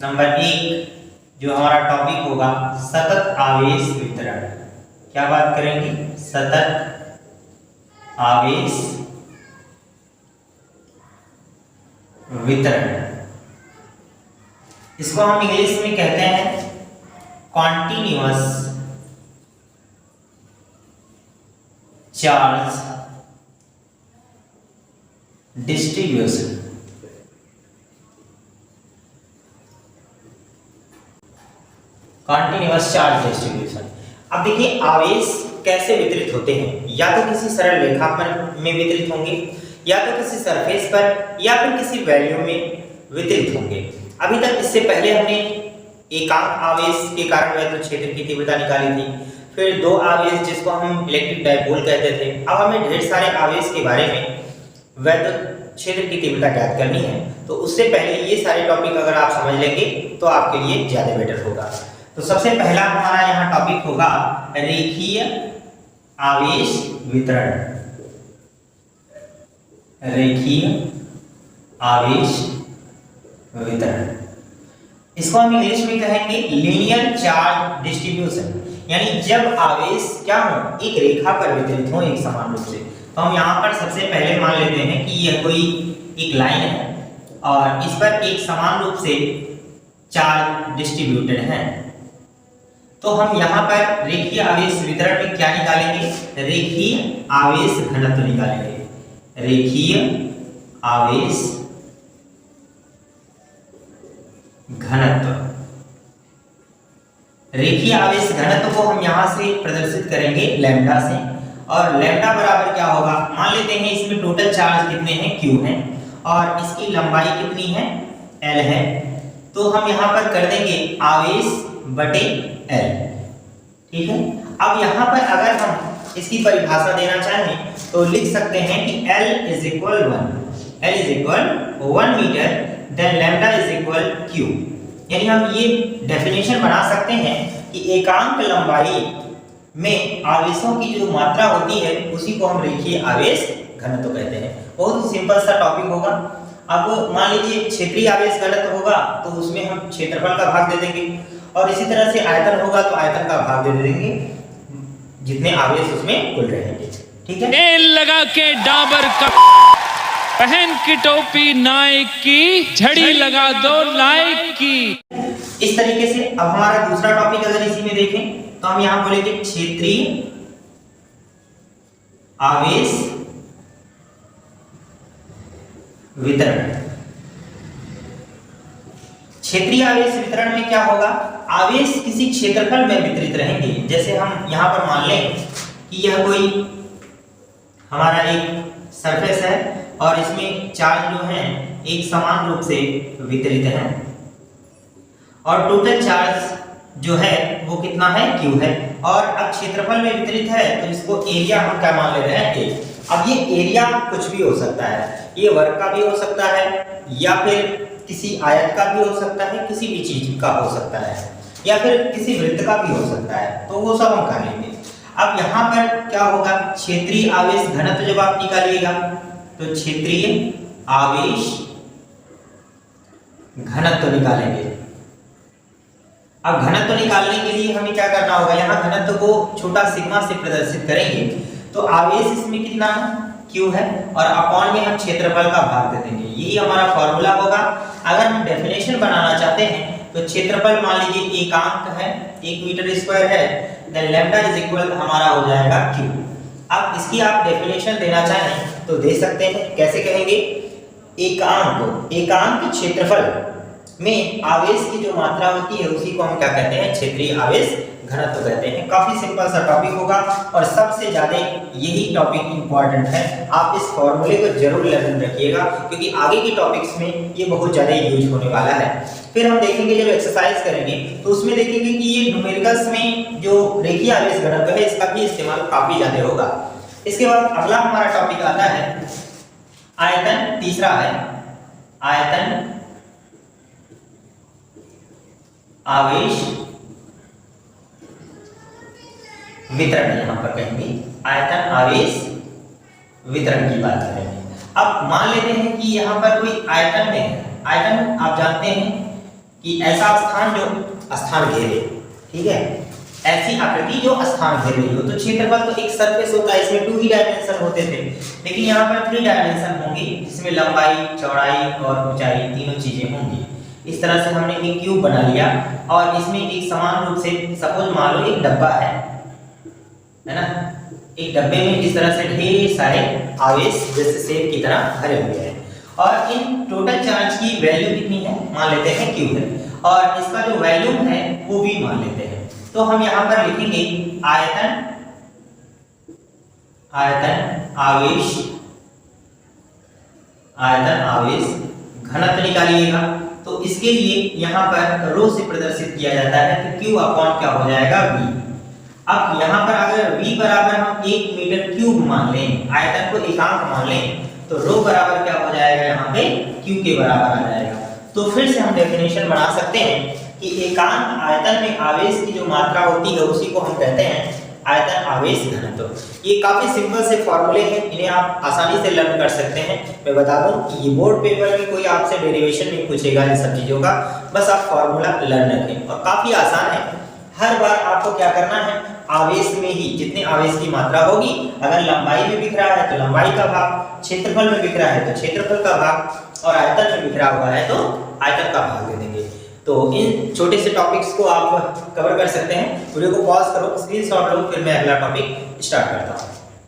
Number 1 जो हमारा topic होगा सतत आवेश वितरण। क्या बात करेंगे? सतत आवेश वितरण। इसको हम इंग्लिश में कहते हैं continuous charge distribution. Continuous charge distribution. अब देखिए आवेश कैसे वितरित होते हैं, या तो किसी सरल रेखाखंड में वितरित होंगे, या तो किसी सरफेस पर, या फिर किसी वैल्यू में वितरित होंगे। अभी तक इससे पहले हमने एकांक आवेश के कारण वैद्युत क्षेत्र की तीव्रता निकाली थी, फिर दो आवेश जिसको हम इलेक्ट्रिक डायपोल कहते थे। अब हमें ढेर सारे आवेश के बारे में वैद्युत क्षेत्र की तीव्रता ज्ञात करनी है, तो उससे पहले ये सारे टॉपिक अगर आप समझ लेंगे तो आपके लिए ज्यादा बेटर होगा। तो सबसे पहला हमारा यहाँ टॉपिक होगा रेखीय आवेश वितरण। रेखीय आवेश वितरण, इसको हम इंग्लिश में कहेंगे लीनियर चार्ज डिस्ट्रीब्यूशन। यानी जब आवेश क्या हो, एक रेखा पर वितरित हो एक समान रूप से। तो हम यहाँ पर सबसे पहले मान लेते हैं कि यह कोई एक लाइन है और इस पर एक समान रूप से चार्ज डिस्ट्रीब्यूटेड है। तो हम यहाँ पर रेखीय आवेश वितरण में क्या निकालेंगे? रेखीय आवेश घनत्व निकालेंगे। रेखीय आवेश घनत्व। रेखीय आवेश घनत्व को हम यहाँ से प्रदर्शित करेंगे लैम्डा से, और लैम्डा बराबर क्या होगा? मान लेते हैं इसमें टोटल चार्ज कितने हैं? Q है, और इसकी लंबाई कितनी है? L है। तो हम यहाँ पर कर देंगे आवेश बटे L। ठीक है। अब यहाँ पर अगर हम इसकी परिभाषा देना चाहें तो लिख सकते हैं कि L is equal 1 metre, then lambda is equal Q। यानी हम ये डेफिनेशन बना सकते हैं कि एकांक लंबाई में आवेशों की जो मात्रा होती है उसी को हम रेखीय आवेश घनत्व कहते हैं। बहुत ही सिंपल सा टॉपिक होगा। अब मान लीजिए क्षेत्रीय आवेश घनत्व होगा तो उसमें हम क्षेत्रफल का भाग दे देंगे, और इसी तरह से आयतन होगा तो आयतन का भाग दे देंगे जितने आवेश उसमें कुल रहेंगे। ठीक है। तेल लगा के डाबर का, पहन की टोपी नाइक की, झड़ी लगा दो लाइक की। इस तरीके से अब हमारा दूसरा टॉपिक अगर इसी में देखें तो हम यहां बोलेंगे क्षेत्रीय आवेश वितरण। क्षेत्रीय आवेश वितरण में क्या होगा? आवेश किसी क्षेत्रफल में वितरित रहेंगे। जैसे हम यहां पर मान लें कि यह कोई हमारा एक सरफेस है और इसमें चार्ज जो है एक समान रूप से वितरित है, और टोटल चार्ज जो है वो कितना है? Q है, और अब क्षेत्रफल में वितरित है तो इसको एरिया हम क्या मान ले रहे हैं? A। अब ये एरिया कुछ भी हो सकता है, ये वर्ग का भी हो सकता है, या फिर किसी आयत का भी हो सकता है, किसी भी चीज का हो सकता है, या फिर किसी वृत्त का भी हो सकता है, तो वो सब हम कर लेंगे। अब यहाँ पर क्या होगा? क्षेत्रीय आवेश घनत्व जब आप निकालिएगा तो क्षेत्रीय आवेश घनत्व निकालेंगे। अब घनत्व निकालने के लिए हमें क्या करना होगा? यहाँ घनत्व को छोटा सिग्मा से प्रदर्शित करेंगे, तो आवेश इसमें कितना है? Q है, और अपॉन में हम क्षेत्रफल का भाग दे देंगे। यही हमारा फॉर्मूला होगा। अगर हम डेफिनेशन बनाना चाहते हैं तो क्षेत्रफल मान लीजिए एकांक है, 1 मीटर स्क्वायर है, देन लैम्डा इज इक्वल हमारा हो जाएगा Q। अब इसकी आप डेफिनेशन देना चाहें तो दे सकते हैं। कैसे कहेंगे? एकांक क्षेत्रफल में आवेश की जो मात्रा होती है उसी को हम क्या कहते हैं? क्षेत्रीय आवेश घनत्व कहते हैं। काफी सिंपल सा टॉपिक होगा, और सबसे ज्यादा यही टॉपिक इंपॉर्टेंट है। आप इस फॉर्मूले को जरूर लर्न रखिएगा, क्योंकि आगे की टॉपिक्स में ये बहुत ज्यादा यूज होने वाला है। फिर हम देखेंगे जब एक्सरसाइज करेंगे तो उसमें देखेंगे कि ये न्यूमेरिकल्स में जो रेखीय आवेश घनत्व है इसका भी इस्तेमाल काफी ज्यादा होगा। इसके बाद अगला हमारा टॉपिक आता है आयतन। तीसरा है आयतन आवेश वितरण। यहां पर कहेंगे आयतन आवेश वितरण की बात करेंगे। अब मान लेते हैं कि यहां पर कोई आयतन में है। आयतन आप जानते हैं कि ऐसा स्थान जो स्थान घेरे, ठीक है, ऐसी आकृति जो स्थान घेर रही हो। तो क्षेत्रफल तो एक सरफेस होता है, इसमें 2 ही डायमेंशन होते थे, लेकिन यहाँ पर 3 डायमेंशन होंगे, जिसमें लंबाई, चौड़ाई और ऊंचाई तीनों चीजें होंगी। इस तरह से हमने एक क्यूब बना लिया और इसमें एक समान रूप से सपोज मान लो एक डब्बा है ना, एक डब्बे में इस तरह से ढेर सारे आवेश जैसे सेब की तरह भरे हुए हैं और इन टोटल चार्ज की वैल्यू कितनी है मान लेते हैं क्यू है और इसका जो वॉल्यूम है वो भी मान लेते हैं। तो हम यहाँ पर लिखेंगे आयतन आवेश घनत्व निकालिएगा। तो इसके लिए यहाँ पर रो से प्रदर्शित किया जाता है तो Q अपॉन क्या हो जाएगा V। अब यहाँ पर अगर V बराबर हम 1 मीटर क्यूब मान लें, आयतन को एकांक मान लें, तो रो बराबर क्या हो जाएगा यहाँ पे Q के बराबर आ जाएगा। तो फिर से हम डेफिनेशन बना सकते हैं कि एकांक आयतन में आवेश की जो मात्रा होती है उसी को हम कहते हैं आयतन आवेश घनत्व। ये काफी सिंपल से फॉर्मूले हैं, इन्हें आप आसानी से लर्न कर सकते हैं। मैं बता दूं कि ये बोर्ड पेपर में कोई आपसे डेरिवेशन नहीं पूछेगा इन सब चीजों का, बस आप फॉर्मूला लर्न रखें और काफी आसान है। हर बार आपको क्या करना है, आवेश में ही जितने आवेश की मात्रा होगी, अगर लंबाई में बिखरा है तो लंबाई का भाग, क्षेत्रफल में बिखरा है तो क्षेत्रफल का भाग और आयतन में बिखरा हुआ है तो आयतन का भाग दे देंगे। तो इन छोटे से टॉपिक्स को आप कवर कर सकते हैं। वीडियो को पॉज करो, स्क्रीनशॉट लो, फिर मैं अगला टॉपिक स्टार्ट करता हूँ।